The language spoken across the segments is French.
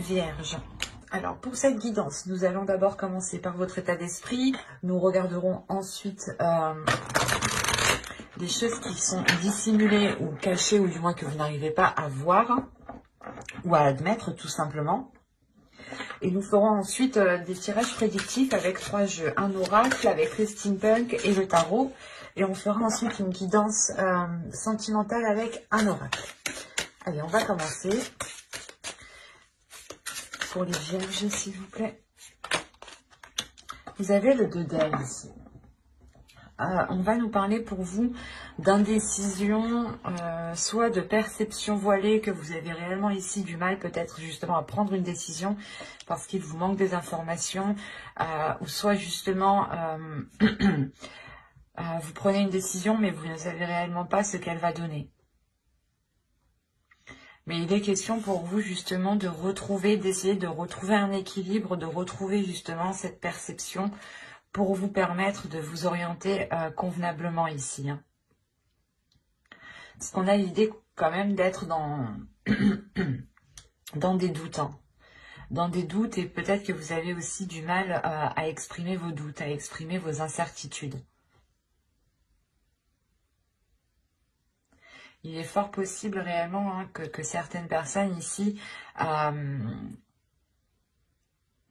Vierge. Alors, pour cette guidance, nous allons d'abord commencer par votre état d'esprit. Nous regarderons ensuite des choses qui sont dissimulées ou cachées, ou du moins que vous n'arrivez pas à voir ou à admettre, tout simplement. Et nous ferons ensuite des tirages prédictifs avec 3 jeux. Un oracle avec le steampunk et le tarot. Et on fera ensuite une guidance sentimentale avec un oracle. Allez, on va commencer. Pour les vierges, s'il vous plaît. Vous avez le 2 d'ailes ici. On va nous parler pour vous d'indécision, soit de perception voilée, que vous avez réellement ici du mal peut-être justement à prendre une décision parce qu'il vous manque des informations, ou soit justement vous prenez une décision mais vous ne savez réellement pas ce qu'elle va donner. Mais il est question pour vous justement de retrouver, d'essayer de retrouver un équilibre, de retrouver justement cette perception pour vous permettre de vous orienter convenablement ici. Hein. Parce qu'on a l'idée quand même d'être dans, dans des doutes. Hein. Dans des doutes, et peut-être que vous avez aussi du mal à exprimer vos doutes, à exprimer vos incertitudes. Il est fort possible réellement hein, que certaines personnes ici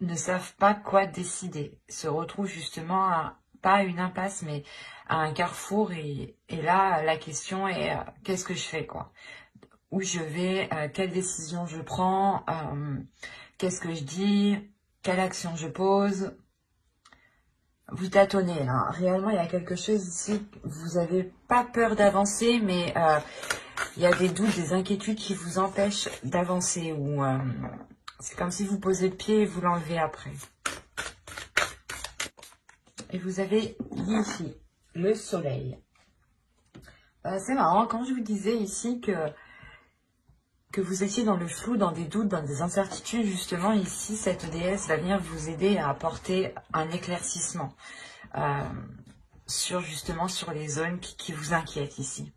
ne savent pas quoi décider, se retrouvent justement pas à une impasse, mais à un carrefour. Et là, la question est qu'est-ce que je fais, quoi? Où je vais, quelle décision je prends, qu'est-ce que je dis, quelle action je pose. Vous tâtonnez, hein. Réellement, il y a quelque chose ici, vous n'avez pas peur d'avancer, mais il y a des doutes, des inquiétudes qui vous empêchent d'avancer. Ou c'est comme si vous posez le pied et vous l'enlevez après. Et vous avez ici le soleil. C'est marrant, quand je vous disais ici que vous étiez dans le flou, dans des doutes, dans des incertitudes, justement, ici, cette déesse va venir vous aider à apporter un éclaircissement sur les zones qui vous inquiètent ici.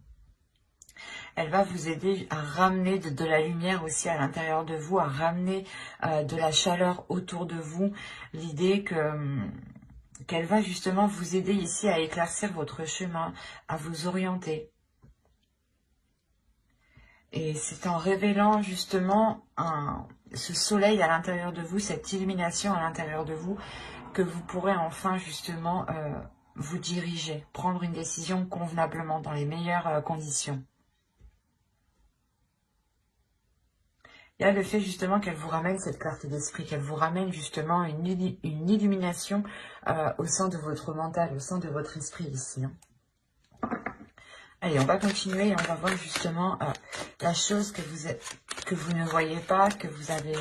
Elle va vous aider à ramener de la lumière aussi à l'intérieur de vous, à ramener de la chaleur autour de vous. L'idée qu'elle va justement vous aider ici à éclaircir votre chemin, à vous orienter. Et c'est en révélant justement ce soleil à l'intérieur de vous, cette illumination à l'intérieur de vous, que vous pourrez enfin justement vous diriger, prendre une décision convenablement, dans les meilleures conditions. Il y a le fait justement qu'elle vous ramène cette clarté d'esprit, qu'elle vous ramène justement une illumination au sein de votre mental, au sein de votre esprit ici. Hein. Allez, on va continuer et on va voir justement la chose que vous ne voyez pas, que vous avez,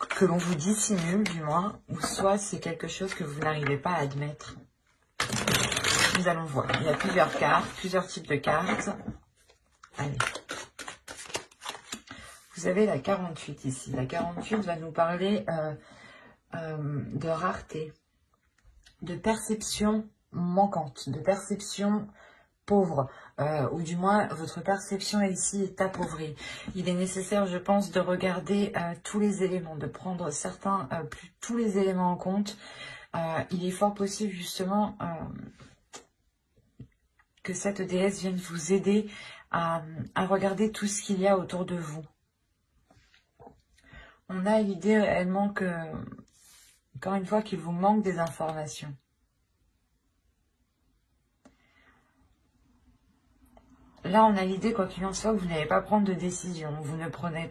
que l'on vous dissimule du moins, ou soit c'est quelque chose que vous n'arrivez pas à admettre. Nous allons voir. Il y a plusieurs cartes, plusieurs types de cartes. Allez. Vous avez la 48 ici. La 48 va nous parler de rareté, de perception manquante, de perception pauvre, ou du moins votre perception ici est appauvrie. Il est nécessaire, je pense, de regarder tous les éléments, de prendre tous les éléments en compte. Il est fort possible justement que cette déesse vienne vous aider à regarder tout ce qu'il y a autour de vous. On a l'idée réellement que, encore une fois, qu'il vous manque des informations. Là, on a l'idée, quoi qu'il en soit, que vous n'allez pas prendre de décision. Vous ne prendrez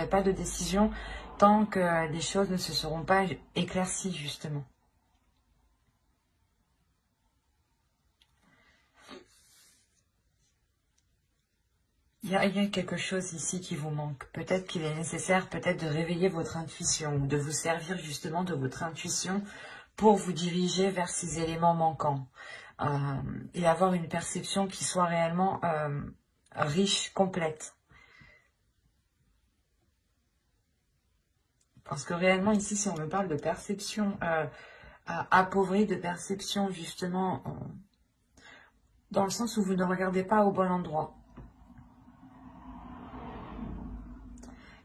pas de décision tant que les choses ne se seront pas éclaircies, justement. Il y a quelque chose ici qui vous manque. Peut-être qu'il est nécessaire peut-être de réveiller votre intuition ou de vous servir justement de votre intuition pour vous diriger vers ces éléments manquants et avoir une perception qui soit réellement riche, complète. Parce que réellement ici, si on me parle de perception appauvrie, de perception justement dans le sens où vous ne regardez pas au bon endroit.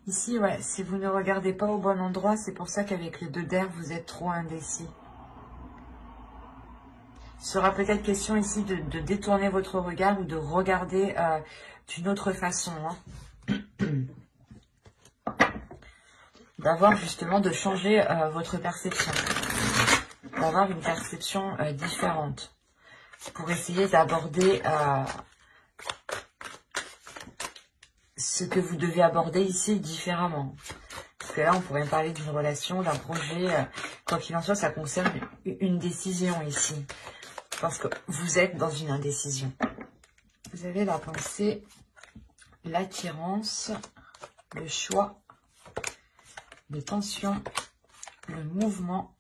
Ici, ouais, si vous ne regardez pas au bon endroit, c'est pour ça qu'avec le 2 d'air, vous êtes trop indécis. Il sera peut-être question ici de détourner votre regard ou de regarder d'une autre façon. D'avoir justement, de changer votre perception. D'avoir une perception différente. Pour essayer d'aborder ce que vous devez aborder ici différemment. Parce que là, on pourrait parler d'une relation, d'un projet. Quoi qu'il en soit, ça concerne une décision ici. Parce que vous êtes dans une indécision. Vous avez la pensée, l'attirance, le choix, les tensions, le mouvement,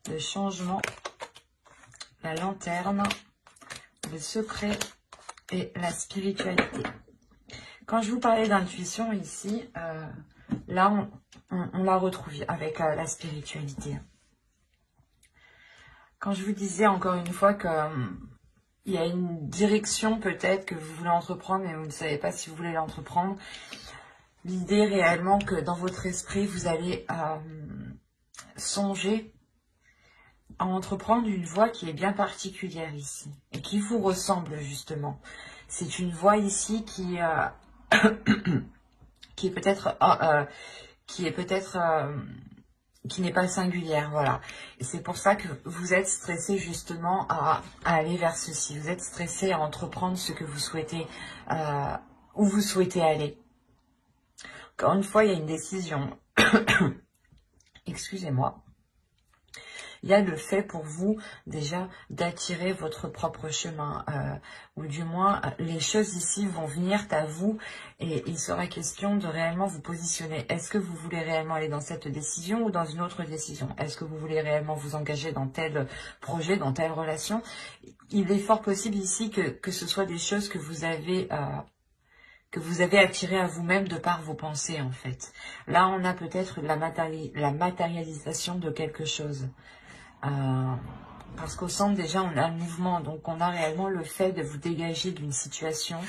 le changement, la lanterne, le secret et la spiritualité. Quand je vous parlais d'intuition ici, là, on la retrouve avec la spiritualité. Quand je vous disais encore une fois que il y a une direction peut-être que vous voulez entreprendre, mais vous ne savez pas si vous voulez l'entreprendre, l'idée réellement que dans votre esprit, vous allez songer à entreprendre une voie qui est bien particulière ici et qui vous ressemble justement. C'est une voie ici qui est peut-être qui n'est pas singulière, voilà. Et c'est pour ça que vous êtes stressé justement à aller vers ceci. Vous êtes stressé à entreprendre ce que vous souhaitez, où vous souhaitez aller. Encore une fois, il y a une décision. Excusez-moi. Il y a le fait pour vous déjà d'attirer votre propre chemin, ou du moins les choses ici vont venir à vous et il sera question de réellement vous positionner. Est-ce que vous voulez réellement aller dans cette décision ou dans une autre décision? Est-ce que vous voulez réellement vous engager dans tel projet, dans telle relation? Il est fort possible ici que ce soit des choses que vous avez attirées à vous-même de par vos pensées en fait. Là on a peut-être la matérialisation de quelque chose. Parce qu'au centre déjà on a le mouvement, donc on a réellement le fait de vous dégager d'une situation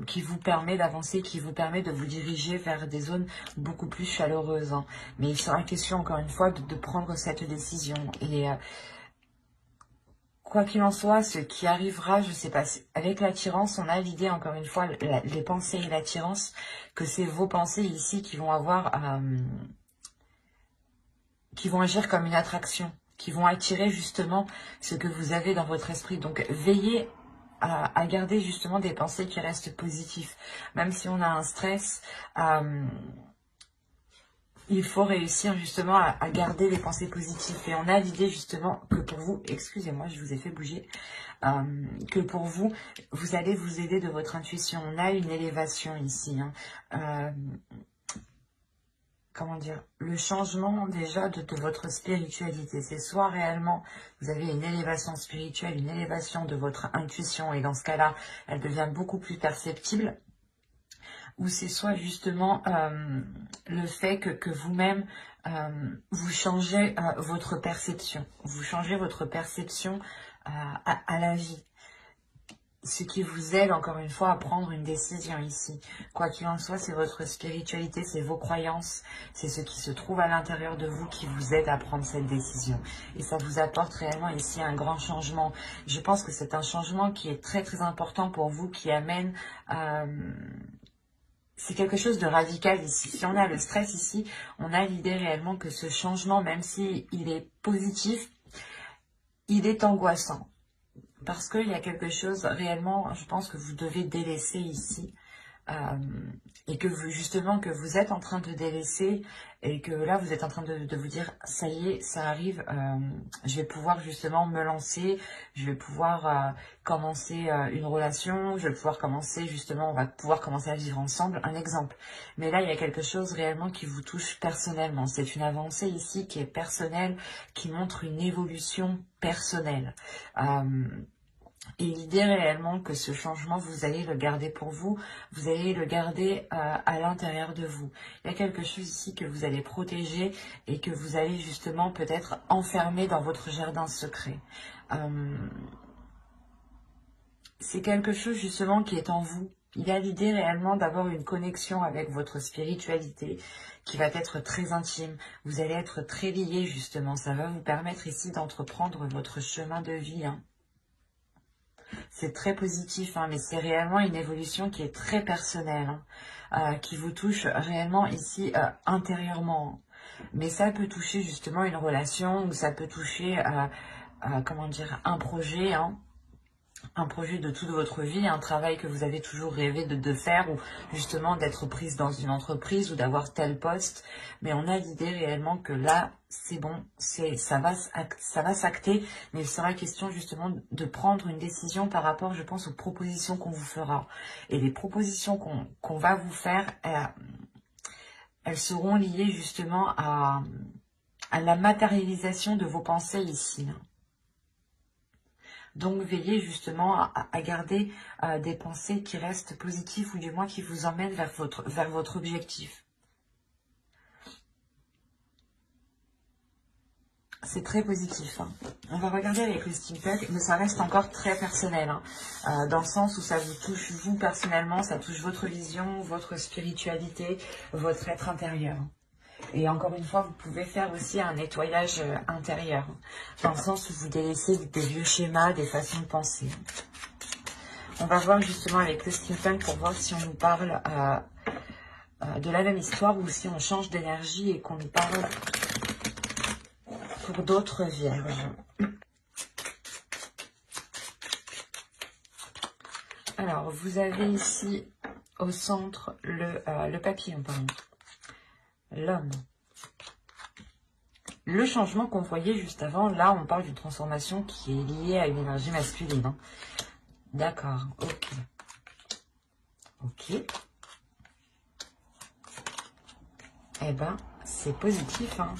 qui vous permet d'avancer, qui vous permet de vous diriger vers des zones beaucoup plus chaleureuses, hein. Mais il sera question encore une fois de prendre cette décision et quoi qu'il en soit, ce qui arrivera, je sais pas, avec l'attirance, on a l'idée encore une fois, les pensées et l'attirance, que c'est vos pensées ici qui vont qui vont agir comme une attraction, qui vont attirer justement ce que vous avez dans votre esprit. Donc, veillez à garder justement des pensées qui restent positives. Même si on a un stress, il faut réussir justement à garder les pensées positives. Et on a l'idée justement que pour vous, excusez-moi, je vous ai fait bouger, que pour vous, vous allez vous aider de votre intuition. On a une élévation ici, hein. Comment dire, le changement déjà de votre spiritualité. C'est soit réellement vous avez une élévation spirituelle, une élévation de votre intuition et dans ce cas-là, elle devient beaucoup plus perceptible. Ou c'est soit justement le fait que vous-même, vous changez votre perception. Vous changez votre perception à la vie. Ce qui vous aide encore une fois à prendre une décision ici. Quoi qu'il en soit, c'est votre spiritualité, c'est vos croyances, c'est ce qui se trouve à l'intérieur de vous qui vous aide à prendre cette décision. Et ça vous apporte réellement ici un grand changement. Je pense que c'est un changement qui est très très important pour vous, qui amène... c'est quelque chose de radical ici. Si on a le stress ici, on a l'idée réellement que ce changement, même si il est positif, il est angoissant. Parce qu'il y a quelque chose réellement, je pense que vous devez délaisser ici. Et que vous, justement, que vous êtes en train de délaisser et que là, vous êtes en train de vous dire, ça y est, ça arrive, je vais pouvoir justement me lancer, je vais pouvoir commencer une relation, je vais pouvoir commencer justement, on va pouvoir commencer à vivre ensemble, un exemple. Mais là, il y a quelque chose réellement qui vous touche personnellement. C'est une avancée ici qui est personnelle, qui montre une évolution personnelle. Et l'idée réellement que ce changement, vous allez le garder pour vous, vous allez le garder à l'intérieur de vous. Il y a quelque chose ici que vous allez protéger et que vous allez justement peut-être enfermer dans votre jardin secret. C'est quelque chose justement qui est en vous, Il y a l'idée réellement d'avoir une connexion avec votre spiritualité qui va être très intime. Vous allez être très liés justement. Ça va vous permettre ici d'entreprendre votre chemin de vie. Hein. C'est très positif, hein, mais c'est réellement une évolution qui est très personnelle, hein, qui vous touche réellement ici intérieurement. Mais ça peut toucher justement une relation ou ça peut toucher, comment dire, un projet, hein. Un projet de toute votre vie, un travail que vous avez toujours rêvé de faire ou justement d'être prise dans une entreprise ou d'avoir tel poste. Mais on a l'idée réellement que là, c'est bon, ça va s'acter. Mais il sera question justement de prendre une décision par rapport, je pense, aux propositions qu'on vous fera. Et les propositions qu'on va vous faire, elles seront liées justement à la matérialisation de vos pensées ici. Donc, veillez justement à garder des pensées qui restent positives ou du moins qui vous emmènent vers votre objectif. C'est très positif. Hein. On va regarder avec le steampunk, mais ça reste encore très personnel. Hein, dans le sens où ça vous touche, vous personnellement, ça touche votre vision, votre spiritualité, votre être intérieur. Et encore une fois, vous pouvez faire aussi un nettoyage intérieur, dans le sens où vous délaissez des vieux schémas, des façons de penser. On va voir justement avec le steampunk pour voir si on nous parle de la même histoire ou si on change d'énergie et qu'on nous parle pour d'autres vierges. Alors, vous avez ici au centre le papillon, pardon. L'homme. Le changement qu'on voyait juste avant, là, on parle d'une transformation qui est liée à une énergie masculine. Hein. D'accord, ok. Ok. Eh ben, c'est positif, hein.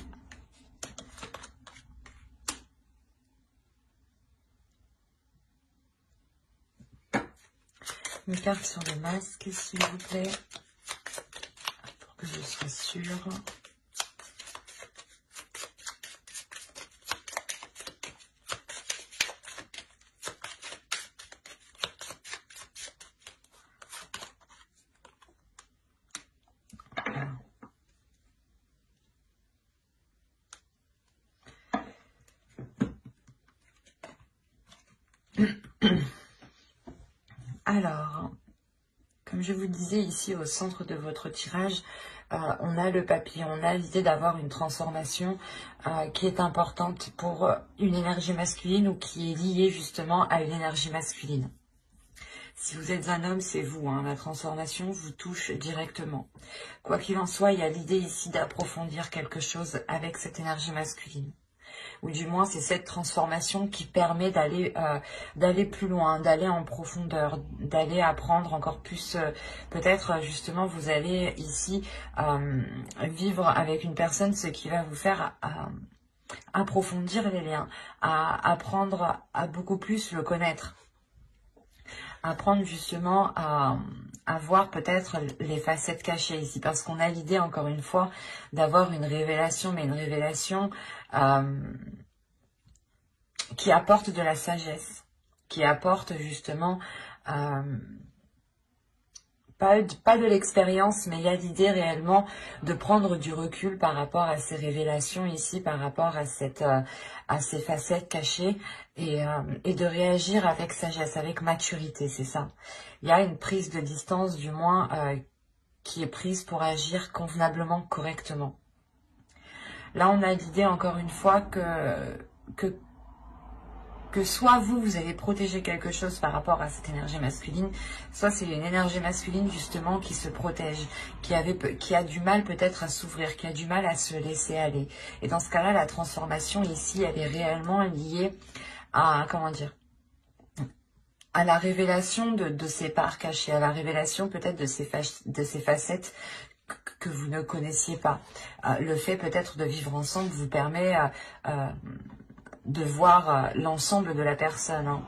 Une carte sur le masque, s'il vous plaît. Pour que je sois sûre. Alors, comme je vous disais ici au centre de votre tirage, on a le papillon, on a l'idée d'avoir une transformation qui est importante pour une énergie masculine ou qui est liée justement à une énergie masculine. Si vous êtes un homme, c'est vous, hein, la transformation vous touche directement. Quoi qu'il en soit, il y a l'idée ici d'approfondir quelque chose avec cette énergie masculine. Ou du moins, c'est cette transformation qui permet d'aller plus loin, d'aller en profondeur, d'aller apprendre encore plus. Peut-être, justement, vous allez ici vivre avec une personne, ce qui va vous faire approfondir les liens, à apprendre à beaucoup plus le connaître. Apprendre justement à voir peut-être les facettes cachées ici, parce qu'on a l'idée, encore une fois, d'avoir une révélation, mais une révélation qui apporte de la sagesse, qui apporte justement pas de l'expérience, mais il y a l'idée réellement de prendre du recul par rapport à ces révélations ici, par rapport à ces facettes cachées et de réagir avec sagesse, avec maturité, c'est ça. Il y a une prise de distance, du moins, qui est prise pour agir convenablement, correctement. Là, on a l'idée, encore une fois, que soit vous allez protéger quelque chose par rapport à cette énergie masculine, soit c'est une énergie masculine justement qui se protège, qui a du mal peut-être à s'ouvrir, qui a du mal à se laisser aller. Et dans ce cas-là, la transformation ici, elle est réellement liée à, comment dire, à la révélation de ces parts cachées, à la révélation peut-être de ces facettes que vous ne connaissiez pas. Le fait peut-être de vivre ensemble vous permet de voir l'ensemble de la personne.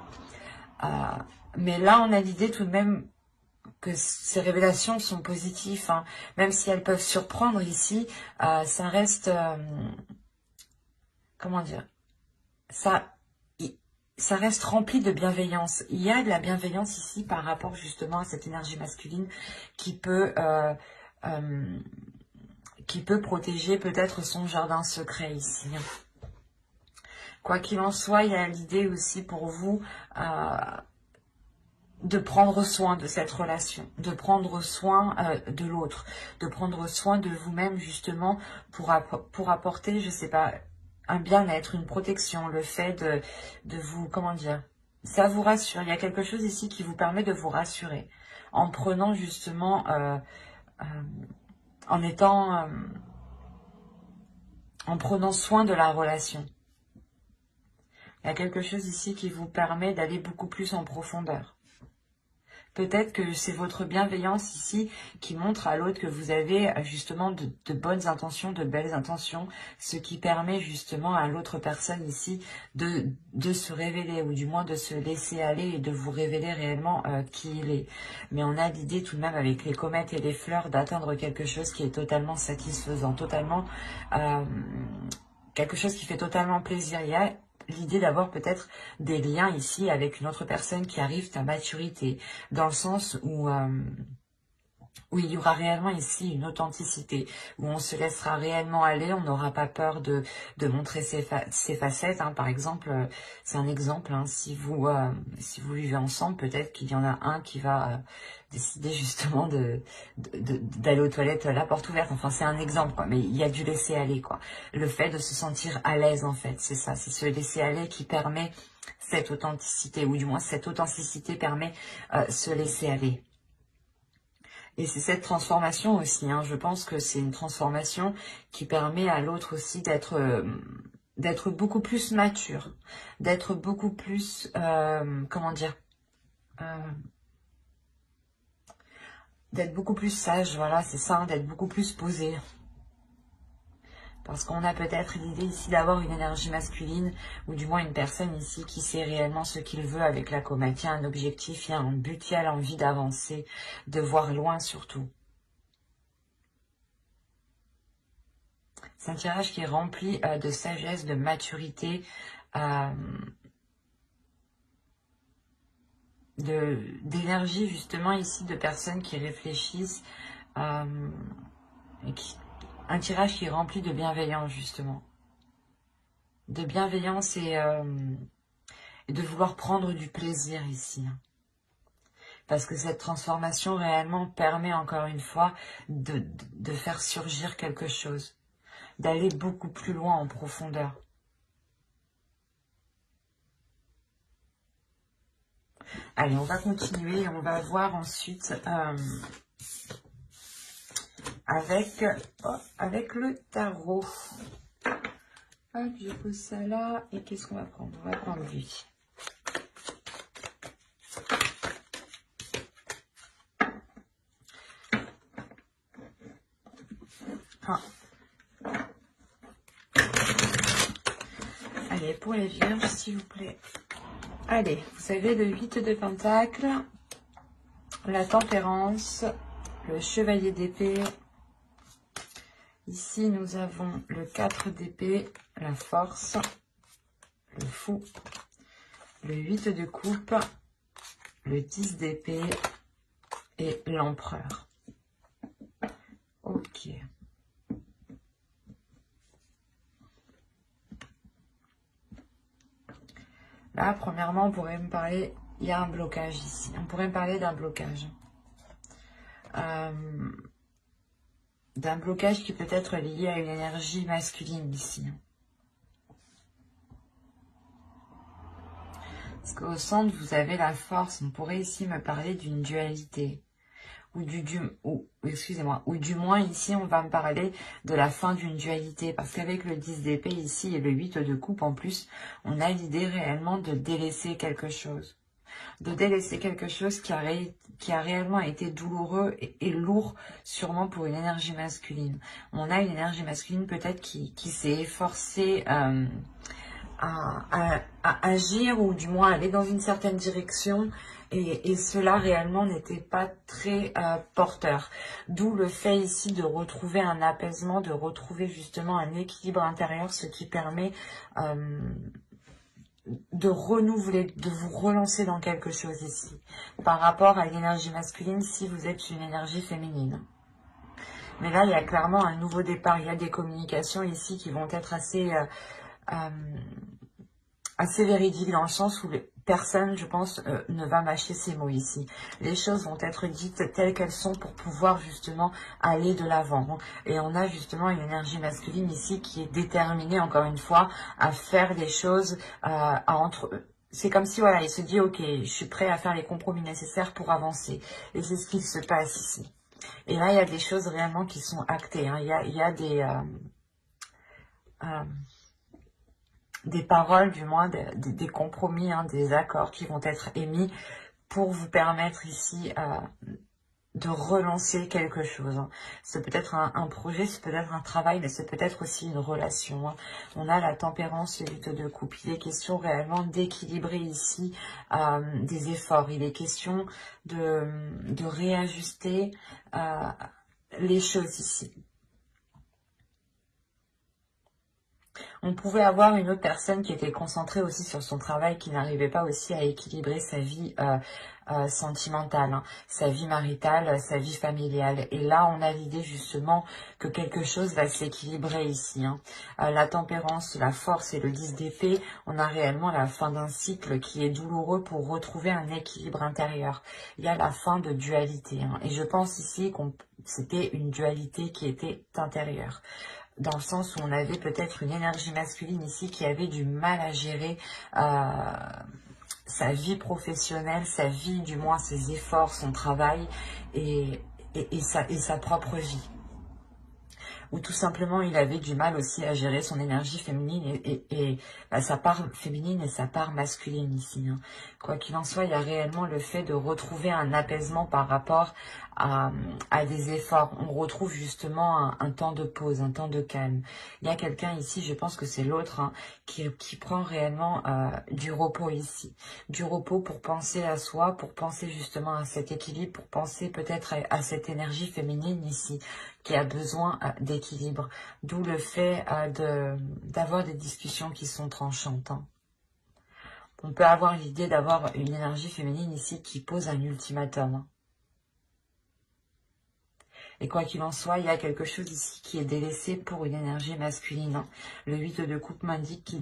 Hein. Mais là, on a l'idée tout de même que ces révélations sont positives. Hein. Même si elles peuvent surprendre ici, ça reste... comment dire ça reste rempli de bienveillance. Il y a de la bienveillance ici par rapport justement à cette énergie masculine qui peut protéger peut-être son jardin secret ici. Quoi qu'il en soit, il y a l'idée aussi pour vous de prendre soin de cette relation, de prendre soin de l'autre, de prendre soin de vous-même justement pour apporter, je sais pas, un bien-être, une protection, le fait de vous, comment dire, ça vous rassure. Il y a quelque chose ici qui vous permet de vous rassurer en prenant justement, en prenant soin de la relation. Il y a quelque chose ici qui vous permet d'aller beaucoup plus en profondeur. Peut-être que c'est votre bienveillance ici qui montre à l'autre que vous avez justement de bonnes intentions, de belles intentions, ce qui permet justement à l'autre personne ici de se révéler ou du moins de se laisser aller et de vous révéler réellement qui il est. Mais on a l'idée tout de même avec les comètes et les fleurs d'atteindre quelque chose qui est totalement satisfaisant, totalement quelque chose qui fait totalement plaisir. Il y a l'idée d'avoir peut-être des liens ici avec une autre personne qui arrive à maturité, dans le sens où il y aura réellement ici une authenticité, où on se laissera réellement aller, on n'aura pas peur de montrer ses facettes. Par exemple, c'est un exemple, si vous vivez ensemble, peut-être qu'il y en a un qui va décider justement d'aller aux toilettes la porte ouverte. Enfin, c'est un exemple, quoi. Mais il y a du laisser aller, quoi. Le fait de se sentir à l'aise, en fait, c'est ça. C'est ce laisser aller qui permet cette authenticité, ou du moins cette authenticité permet se laisser aller. Et c'est cette transformation aussi, je pense que c'est une transformation qui permet à l'autre aussi d'être beaucoup plus mature, d'être beaucoup plus, comment dire, d'être beaucoup plus sage, voilà, c'est ça, d'être beaucoup plus posé. Parce qu'on a peut-être l'idée ici d'avoir une énergie masculine, ou du moins une personne ici qui sait réellement ce qu'il veut avec la comète. Il y a un objectif, il y a un but, il y a l'envie d'avancer, de voir loin surtout. C'est un tirage qui est rempli de sagesse, de maturité, d'énergie justement ici, de personnes qui réfléchissent, et un tirage qui est rempli de bienveillance justement. De bienveillance et de vouloir prendre du plaisir ici. Parce que cette transformation réellement permet encore une fois de faire surgir quelque chose. D'aller beaucoup plus loin en profondeur. Allez, on va continuer et on va voir ensuite avec le tarot. Hop, je pose ça là. Et qu'est-ce qu'on va prendre? On va prendre lui. Allez, pour les vierges, s'il vous plaît. Allez, vous avez le 8 de Pentacles, la Tempérance, le Chevalier d'épée. Ici, nous avons le 4 d'épée, la Force, le Fou, le 8 de coupe, le 10 d'épée et l'Empereur. Ok. Là, premièrement, on pourrait me parler, il y a un blocage ici. On pourrait me parler d'un blocage. D'un blocage qui peut être lié à une énergie masculine ici. Parce qu'au centre, vous avez la force. On pourrait ici me parler d'une dualité. Ou du moins ici, on va me parler de la fin d'une dualité. Parce qu'avec le 10 d'épée ici et le 8 de coupe en plus, on a l'idée réellement de délaisser quelque chose. De délaisser quelque chose qui a réellement été douloureux et lourd, sûrement pour une énergie masculine. On a une énergie masculine peut-être qui s'est efforcée à agir, ou du moins aller dans une certaine direction, et cela réellement n'était pas très porteur. D'où le fait ici de retrouver un apaisement, de retrouver justement un équilibre intérieur, ce qui permet de renouveler, de vous relancer dans quelque chose ici. Par rapport à l'énergie masculine, si vous êtes une énergie féminine. Mais là, il y a clairement un nouveau départ. Il y a des communications ici qui vont être assez véridiques, dans le sens où personne, je pense, ne va mâcher ces mots ici. Les choses vont être dites telles qu'elles sont pour pouvoir justement aller de l'avant. Et on a justement une énergie masculine ici qui est déterminée, encore une fois, à faire des choses, c'est comme si, voilà, il se dit, ok, je suis prêt à faire les compromis nécessaires pour avancer. Et c'est ce qui se passe ici. Et là, il y a des choses réellement qui sont actées. Hein. Il y a des paroles, du moins, des compromis, hein, des accords qui vont être émis pour vous permettre ici de relancer quelque chose. Hein. C'est peut-être un projet, c'est peut-être un travail, mais c'est peut-être aussi une relation. Hein. On a la tempérance, le 8 de coupe. Il est question réellement d'équilibrer ici des efforts. Il est question de réajuster les choses ici. On pouvait avoir une autre personne qui était concentrée aussi sur son travail, qui n'arrivait pas aussi à équilibrer sa vie sentimentale, hein, sa vie maritale, sa vie familiale. Et là, on a l'idée justement que quelque chose va s'équilibrer ici. Hein. La tempérance, la force et le 10 d'épée, on a réellement la fin d'un cycle qui est douloureux pour retrouver un équilibre intérieur. Il y a la fin de dualité. Hein. Et je pense ici que c'était une dualité qui était intérieure. Dans le sens où on avait peut-être une énergie masculine ici qui avait du mal à gérer sa vie professionnelle, sa vie, du moins ses efforts, son travail et sa propre vie. Ou tout simplement il avait du mal aussi à gérer son énergie féminine et sa part féminine et sa part masculine ici. Hein. Quoi qu'il en soit, il y a réellement le fait de retrouver un apaisement par rapport à des efforts. On retrouve justement un temps de pause, un temps de calme. Il y a quelqu'un ici, je pense que c'est l'autre, hein, qui prend réellement du repos ici. Du repos pour penser à soi, pour penser justement à cet équilibre, pour penser peut-être à cette énergie féminine ici, qui a besoin d'équilibre. D'où le fait d'avoir des discussions qui sont tranchantes. Hein. On peut avoir l'idée d'avoir une énergie féminine ici qui pose un ultimatum. Hein. Et quoi qu'il en soit, il y a quelque chose ici qui est délaissé pour une énergie masculine. Hein. Le 8 de coupe m'indique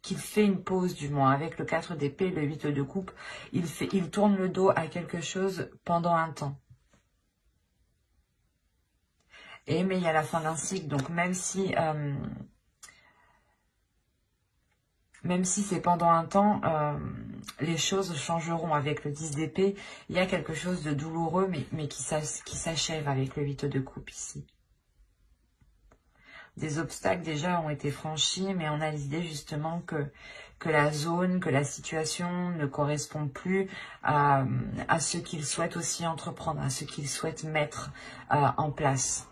qu'il fait une pause, du moins. Avec le 4 d'épée, le 8 de coupe, il tourne le dos à quelque chose pendant un temps. Mais il y a la fin d'un cycle, donc même si c'est pendant un temps, les choses changeront. Avec le 10 d'épée, il y a quelque chose de douloureux, mais qui s'achève avec le 8 de coupe ici. Des obstacles déjà ont été franchis, mais on a l'idée justement que la zone, que la situation ne correspond plus à ce qu'il souhaite aussi entreprendre, à ce qu'il souhaite mettre en place.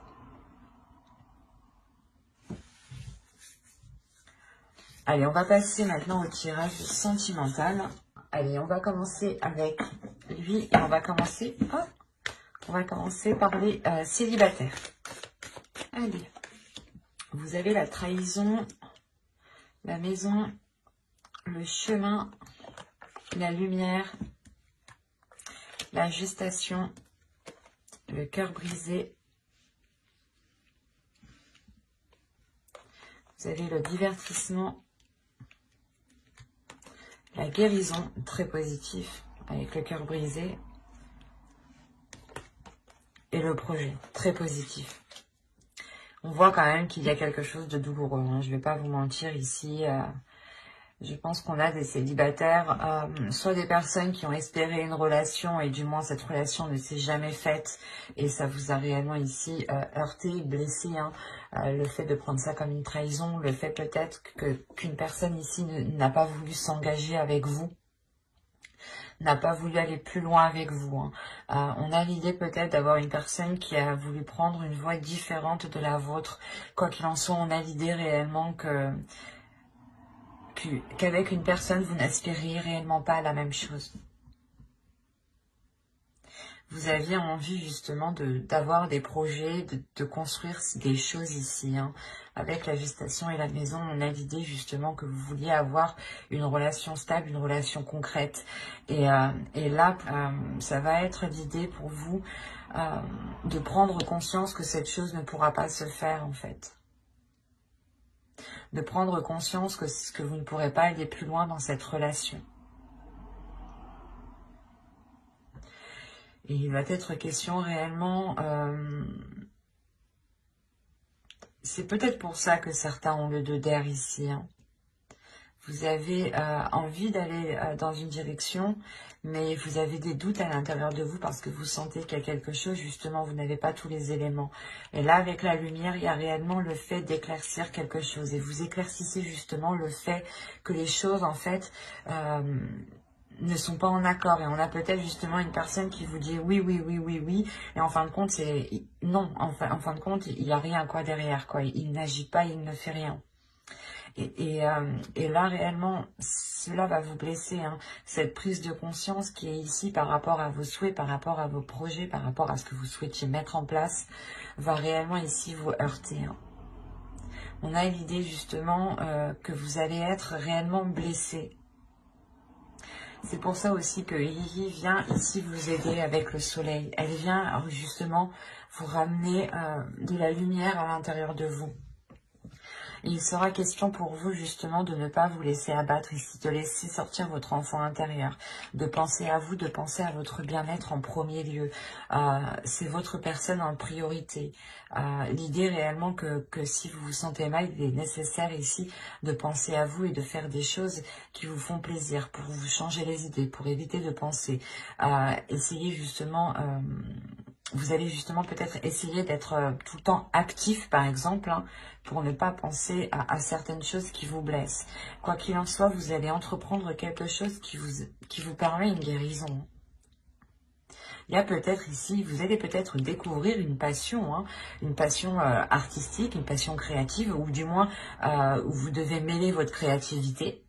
Allez, on va passer maintenant au tirage sentimental. Allez, on va commencer avec lui et on va commencer par les célibataires. Allez, vous avez la trahison, la maison, le chemin, la lumière, la gestation, le cœur brisé. Vous avez le divertissement, la guérison, très positif, avec le cœur brisé. Et le projet, très positif. On voit quand même qu'il y a quelque chose de douloureux. Hein. Je ne vais pas vous mentir ici. Je pense qu'on a des célibataires, soit des personnes qui ont espéré une relation et du moins cette relation ne s'est jamais faite. Et ça vous a réellement ici heurté, blessé. Hein. Le fait de prendre ça comme une trahison, le fait peut-être qu'une personne ici n'a pas voulu s'engager avec vous, n'a pas voulu aller plus loin avec vous. Hein. On a l'idée peut-être d'avoir une personne qui a voulu prendre une voie différente de la vôtre. Quoi qu'il en soit, on a l'idée réellement qu'avec une personne, vous n'aspiriez réellement pas à la même chose. vous aviez envie justement d'avoir des projets, de construire des choses ici. Hein. Avec la gestation et la maison, on a l'idée justement que vous vouliez avoir une relation stable, une relation concrète. Et là, ça va être l'idée pour vous de prendre conscience que cette chose ne pourra pas se faire en fait. De prendre conscience que vous ne pourrez pas aller plus loin dans cette relation. Et il va être question réellement, c'est peut-être pour ça que certains ont le 2 d'air ici. Hein. Vous avez envie d'aller dans une direction, mais vous avez des doutes à l'intérieur de vous parce que vous sentez qu'il y a quelque chose, justement, vous n'avez pas tous les éléments. Et là, avec la lumière, il y a réellement le fait d'éclaircir quelque chose. Et vous éclaircissez justement le fait que les choses, en fait, ne sont pas en accord. Et on a peut-être justement une personne qui vous dit oui, oui, oui, oui, oui. Et en fin de compte, c'est non. En fin de compte, il n'y a rien quoi derrière. Quoi. Il n'agit pas, il ne fait rien. Et là, réellement, cela va vous blesser. Hein. Cette prise de conscience qui est ici par rapport à vos souhaits, par rapport à vos projets, par rapport à ce que vous souhaitiez mettre en place, va réellement ici vous heurter. Hein. On a l'idée justement que vous allez être réellement blessé. C'est pour ça aussi que Lily vient ici vous aider avec le soleil. Elle vient justement vous ramener de la lumière à l'intérieur de vous. Et il sera question pour vous justement de ne pas vous laisser abattre ici, de laisser sortir votre enfant intérieur, de penser à vous, de penser à votre bien-être en premier lieu. C'est votre personne en priorité. L'idée réellement que si vous vous sentez mal, il est nécessaire ici de penser à vous et de faire des choses qui vous font plaisir pour vous changer les idées, pour éviter de penser. Essayez justement... vous allez justement peut-être essayer d'être tout le temps actif, par exemple, hein, pour ne pas penser à certaines choses qui vous blessent. Quoi qu'il en soit, vous allez entreprendre quelque chose qui vous permet une guérison. Il y a peut-être ici, vous allez peut-être découvrir une passion, hein, une passion artistique, une passion créative, ou du moins où vous devez mêler votre créativité.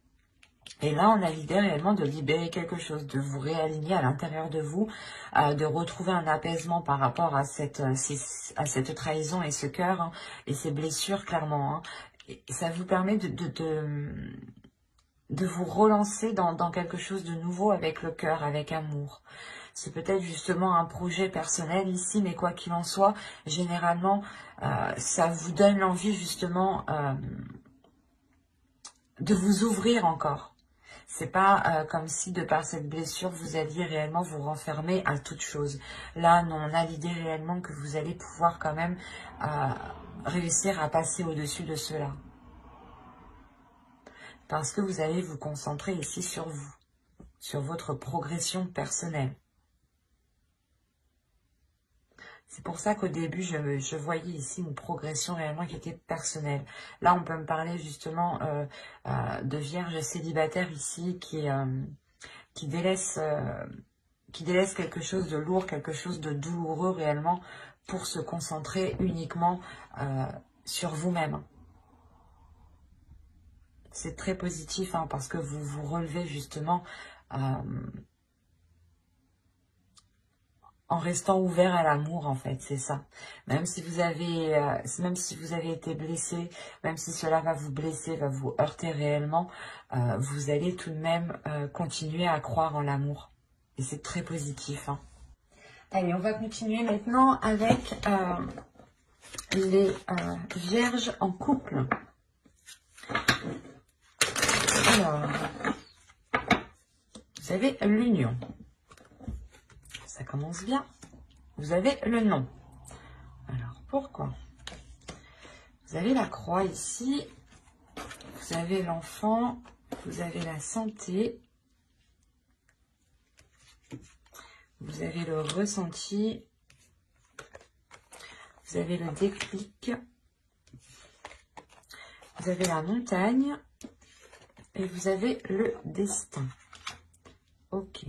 Et là, on a l'idée réellement de libérer quelque chose, de vous réaligner à l'intérieur de vous, de retrouver un apaisement par rapport à cette trahison et ce cœur, hein, et ces blessures, clairement. Hein. Et ça vous permet de vous relancer dans quelque chose de nouveau avec le cœur, avec amour. C'est peut-être justement un projet personnel ici, mais quoi qu'il en soit, généralement, ça vous donne l'envie justement de vous ouvrir encore. C'est pas comme si, de par cette blessure, vous alliez réellement vous renfermer à toute chose. Là, non, on a l'idée réellement que vous allez pouvoir quand même réussir à passer au-dessus de cela. Parce que vous allez vous concentrer ici sur vous, sur votre progression personnelle. C'est pour ça qu'au début, je voyais ici une progression réellement qui était personnelle. Là, on peut me parler justement de vierge célibataire ici qui délaisse quelque chose de lourd, quelque chose de douloureux réellement pour se concentrer uniquement sur vous-même. C'est très positif hein, parce que vous vous relevez justement... en restant ouvert à l'amour, en fait, c'est ça. Même si vous avez été blessé, même si cela va vous blesser, va vous heurter réellement, vous allez tout de même continuer à croire en l'amour. Et c'est très positif. Hein. Allez, on va continuer maintenant avec les vierges en couple. Alors, vous avez l'union. Ça commence bien. Vous avez le nom. Alors, pourquoi? Vous avez la croix ici. Vous avez l'enfant. Vous avez la santé. Vous avez le ressenti. Vous avez le déclic. Vous avez la montagne. Et vous avez le destin. Ok.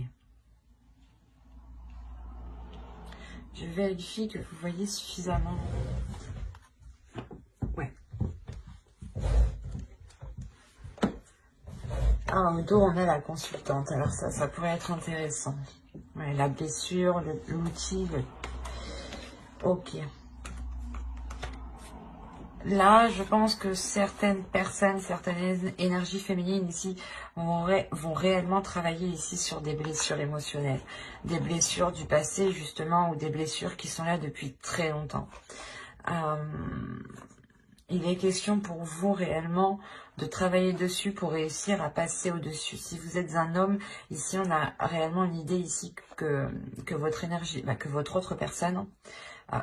Je vérifie que vous voyez suffisamment. Ouais. Ah, au dos, on a la consultante. Alors ça pourrait être intéressant. Ouais. Ouais, la blessure, l'outil. Ok. Là, je pense que certaines personnes, certaines énergies féminines ici vont réellement travailler ici sur des blessures émotionnelles. Des blessures du passé, justement, ou des blessures qui sont là depuis très longtemps. Il est question pour vous réellement de travailler dessus pour réussir à passer au-dessus. Si vous êtes un homme, ici on a réellement une idée ici que votre énergie, que votre autre personne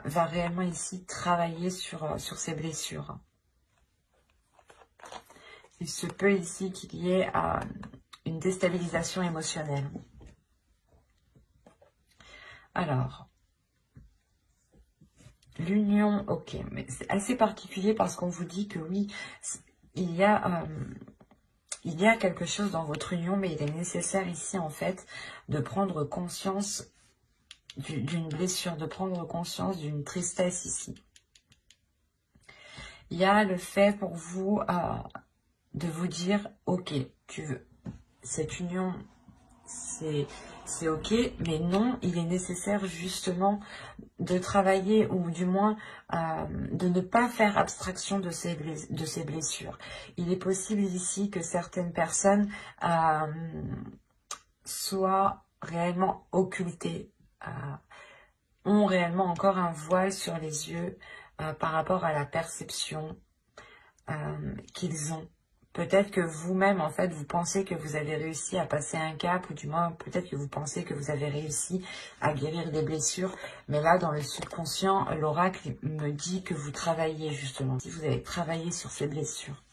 va réellement ici travailler sur ces blessures. Il se peut ici qu'il y ait une déstabilisation émotionnelle. Alors, l'union, ok, mais c'est assez particulier parce qu'on vous dit que oui, il y a quelque chose dans votre union, mais il est nécessaire ici en fait de prendre conscience d'une blessure, de prendre conscience d'une tristesse ici. Il y a le fait pour vous de vous dire, ok, cette union, c'est ok, mais non, il est nécessaire justement de travailler ou du moins de ne pas faire abstraction de ces blessures. Il est possible ici que certaines personnes soient réellement occultées, ont réellement encore un voile sur les yeux par rapport à la perception qu'ils ont. Peut-être que vous-même, en fait, vous pensez que vous avez réussi à passer un cap, ou du moins, peut-être que vous pensez que vous avez réussi à guérir des blessures. Mais là, dans le subconscient, l'oracle me dit que vous travaillez, justement. Si vous avez travaillé sur ces blessures.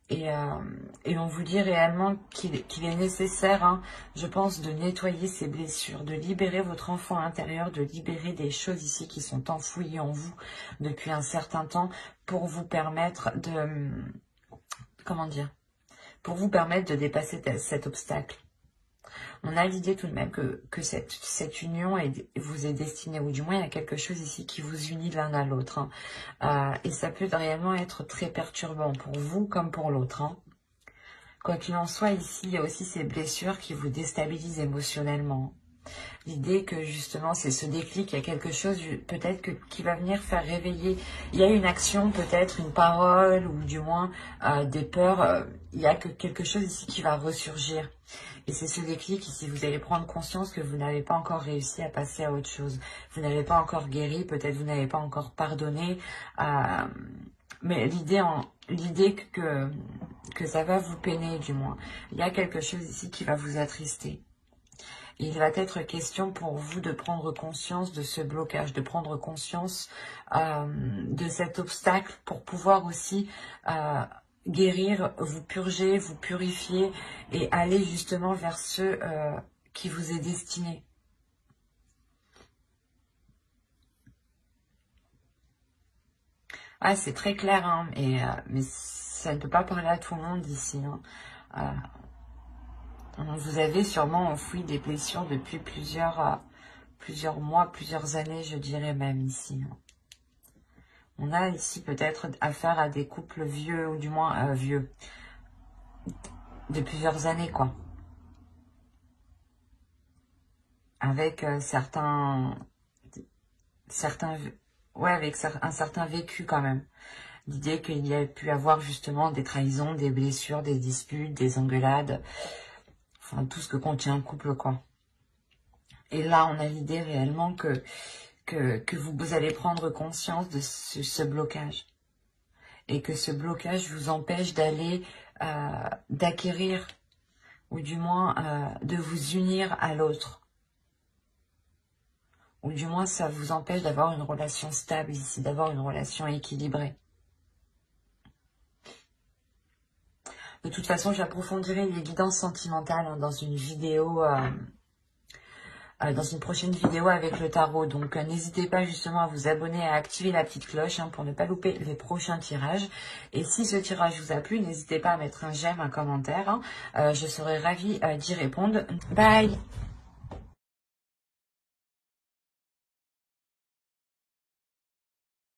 Et on vous dit réellement qu'il est nécessaire, hein, je pense, de nettoyer ces blessures, de libérer votre enfant intérieur, de libérer des choses ici qui sont enfouies en vous depuis un certain temps pour vous permettre de... Comment dire? Pour vous permettre de dépasser cet obstacle. On a l'idée tout de même que cette union vous est destinée, ou du moins il y a quelque chose ici qui vous unit l'un à l'autre. Hein. Et ça peut réellement être très perturbant pour vous comme pour l'autre. Hein. Quoi qu'il en soit, ici, il y a aussi ces blessures qui vous déstabilisent émotionnellement. L'idée que justement c'est ce déclic, il y a quelque chose peut-être qui va venir faire réveiller. Il y a une action, peut-être une parole ou du moins des peurs. Il y a quelque chose ici qui va ressurgir. Et c'est ce déclic ici, vous allez prendre conscience que vous n'avez pas encore réussi à passer à autre chose. Vous n'avez pas encore guéri, peut-être vous n'avez pas encore pardonné. Mais l'idée que ça va vous peiner du moins. Il y a quelque chose ici qui va vous attrister. Il va être question pour vous de prendre conscience de ce blocage, de prendre conscience de cet obstacle pour pouvoir aussi guérir, vous purger, vous purifier et aller justement vers ce qui vous est destiné. Ah, c'est très clair, hein, mais ça ne peut pas parler à tout le monde ici. Hein. Vous avez sûrement enfoui des blessures depuis plusieurs mois, plusieurs années, je dirais même ici. On a ici peut-être affaire à des couples vieux, ou du moins vieux, de plusieurs années, quoi. Avec ouais, avec un certain vécu quand même. L'idée qu'il y a pu avoir justement des trahisons, des blessures, des disputes, des engueulades, enfin tout ce que contient un couple, quoi. Et là, on a l'idée réellement que vous allez prendre conscience de ce blocage. Et que ce blocage vous empêche d'aller, d'acquérir, ou du moins de vous unir à l'autre. Ou du moins, ça vous empêche d'avoir une relation stable ici, d'avoir une relation équilibrée. De toute façon, j'approfondirai les guidances sentimentales hein, dans une vidéo... dans une prochaine vidéo avec le tarot. Donc n'hésitez pas justement à vous abonner, à activer la petite cloche hein, pour ne pas louper les prochains tirages. Et si ce tirage vous a plu, n'hésitez pas à mettre un j'aime, un commentaire. Hein. Je serai ravie d'y répondre. Bye!